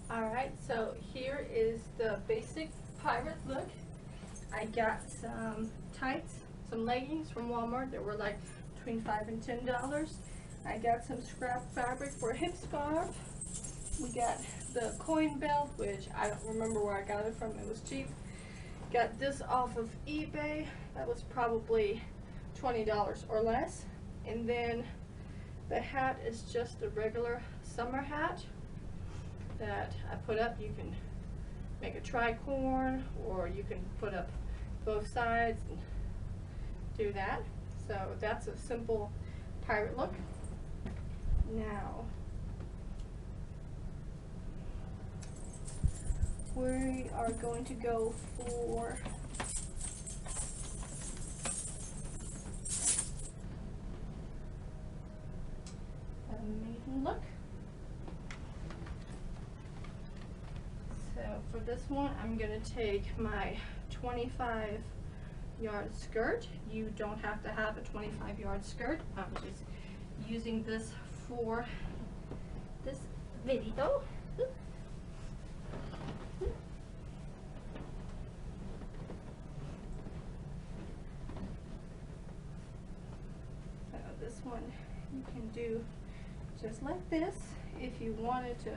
Alright, so here is the basic pirate look. I got some tights, some leggings from Walmart that were like between $5 and $10. I got some scrap fabric for a hip scarf. We got the coin belt, which I don't remember where I got it from, it was cheap. Got this off of eBay, that was probably $20 or less. And then the hat is just a regular summer hat that I put up. You can make a tricorn, or you can put up both sides and do that. So that's a simple pirate look. Now we are going to go for a maiden look. So for this one, I'm going to take my 25-yard skirt. You don't have to have a 25-yard skirt. I'm just using this for this video. So this one you can do just like this. If you wanted to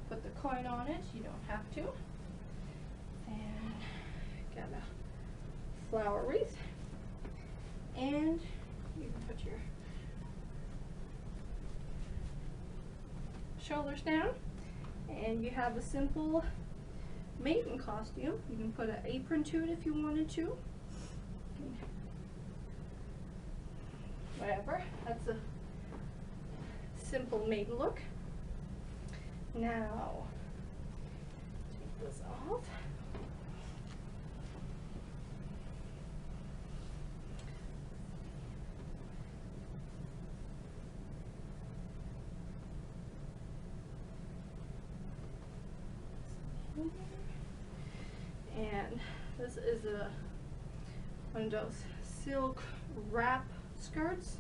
put the coin on it, you don't have to. And got a flower wreath, and you can put your shoulders down, and you have a simple maiden costume. You can put an apron to it if you wanted to. Whatever. That's a simple maiden look. Now, take this off. And this is one of those silk wrap skirts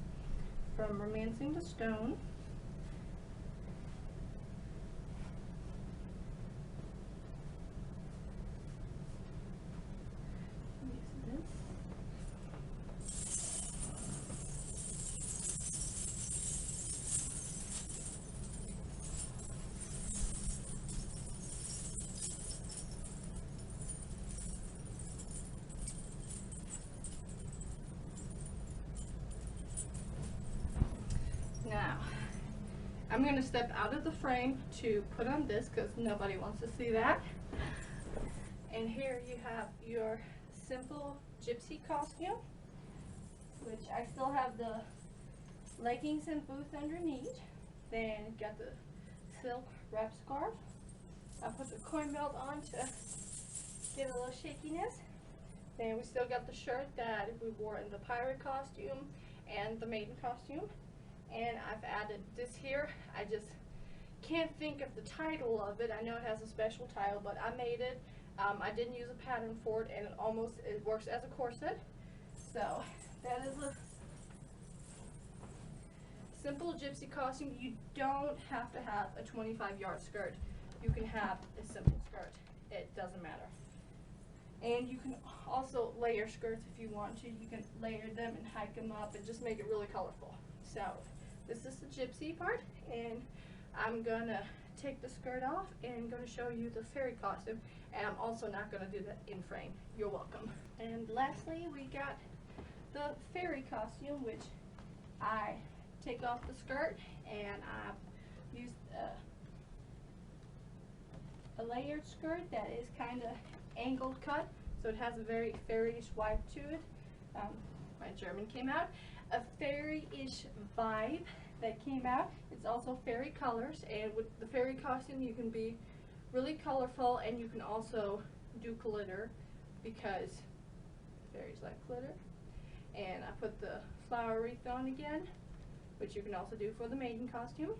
from Romancing the Stone. Now, I'm going to step out of the frame to put on this because nobody wants to see that. And here you have your simple gypsy costume, which I still have the leggings and boots underneath. Then got the silk wrap scarf. I put the coin belt on to give a little shakiness. Then we still got the shirt that we wore in the pirate costume and the maiden costume. And I've added this here. I just can't think of the title of it. I know it has a special title, but I made it. I didn't use a pattern for it, and it works as a corset. So that is a simple gypsy costume. You don't have to have a 25-yard skirt. You can have a simple skirt. It doesn't matter. And you can also layer skirts if you want to. You can layer them and hike them up and just make it really colorful. So this is the gypsy part, and I'm gonna take the skirt off and gonna show you the fairy costume, and I'm also not gonna do that in frame. You're welcome. And lastly, we got the fairy costume, which I take off the skirt, and I've used a layered skirt that is kind of angled cut, so it has a very fairy-ish vibe to it. My German came out. A fairy-ish vibe that came out. It's also fairy colors, and with the fairy costume you can be really colorful, and you can also do glitter because fairies like glitter. And I put the flower wreath on again, which you can also do for the maiden costume.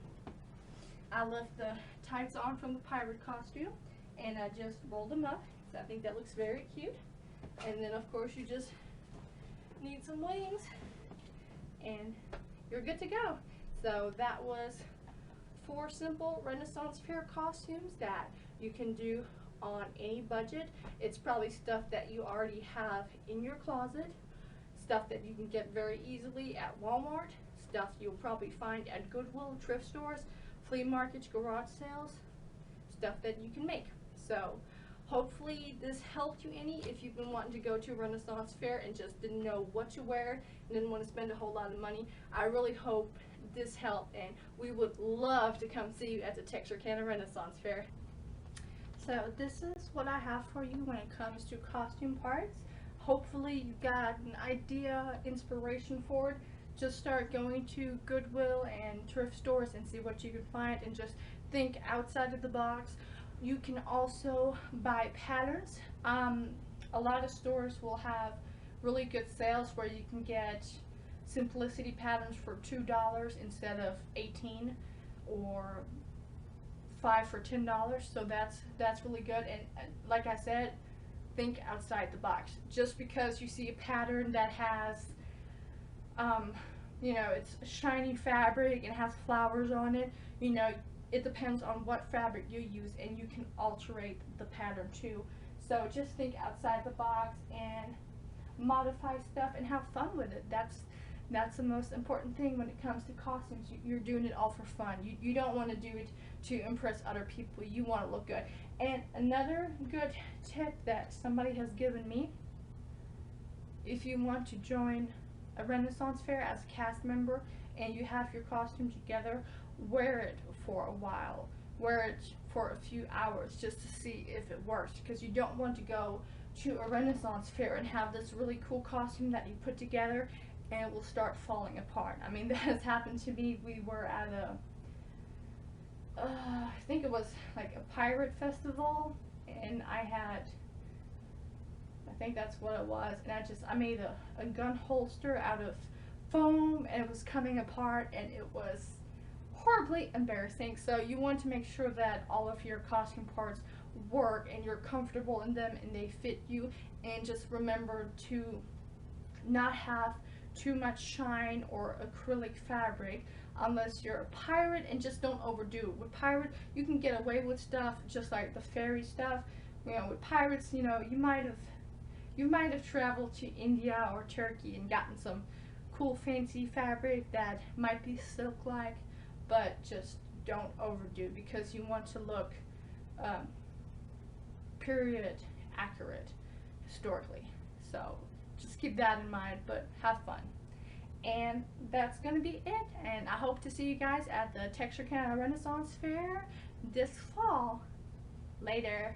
I left the tights on from the pirate costume, and I just rolled them up, so I think that looks very cute. And then of course you just need some wings, and you're good to go. So that was 4 simple Renaissance Fair costumes that you can do on any budget. It's probably stuff that you already have in your closet, stuff that you can get very easily at Walmart, stuff you'll probably find at Goodwill, thrift stores, flea markets, garage sales, stuff that you can make. So hopefully this helped you any if you've been wanting to go to a Renaissance Fair and just didn't know what to wear and didn't want to spend a whole lot of money. I really hope this helped, and we would love to come see you at the Texarkana Renaissance Fair. So this is what I have for you when it comes to costume parts. Hopefully you got an idea, inspiration for it. Just start going to Goodwill and thrift stores and see what you can find, and just think outside of the box. You can also buy patterns. A lot of stores will have really good sales where you can get simplicity patterns for $2 instead of $18, or 5 for $10. So that's really good. And like I said, think outside the box. Just because you see a pattern that has you know, it's shiny fabric and has flowers on it, you know, it depends on what fabric you use, and you can alterate the pattern too. So just think outside the box and modify stuff and have fun with it. That's the most important thing when it comes to costumes. You're doing it all for fun. You don't want to do it to impress other people. You want to look good. And another good tip that somebody has given me, if you want to join a Renaissance Fair as a cast member and you have your costume together, wear it for a while. Wear it for a few hours just to see if it works, because you don't want to go to a Renaissance Fair and have this really cool costume that you put together and it will start falling apart. I mean, that has happened to me. We were at a I think it was like a pirate festival, and I think that's what it was, and I made a gun holster out of foam, and it was coming apart, and it was horribly embarrassing. So you want to make sure that all of your costume parts work and you're comfortable in them and they fit you, and just remember to not have too much shine or acrylic fabric unless you're a pirate, and just don't overdo it. With pirate, you can get away with stuff just like the fairy stuff. You know, with pirates, you know, you might have traveled to India or Turkey and gotten some cool fancy fabric that might be silk-like, but just don't overdo, because you want to look period accurate historically. So just keep that in mind, but have fun. And that's going to be it, and I hope to see you guys at the Texarkana Renaissance Fair this fall. Later.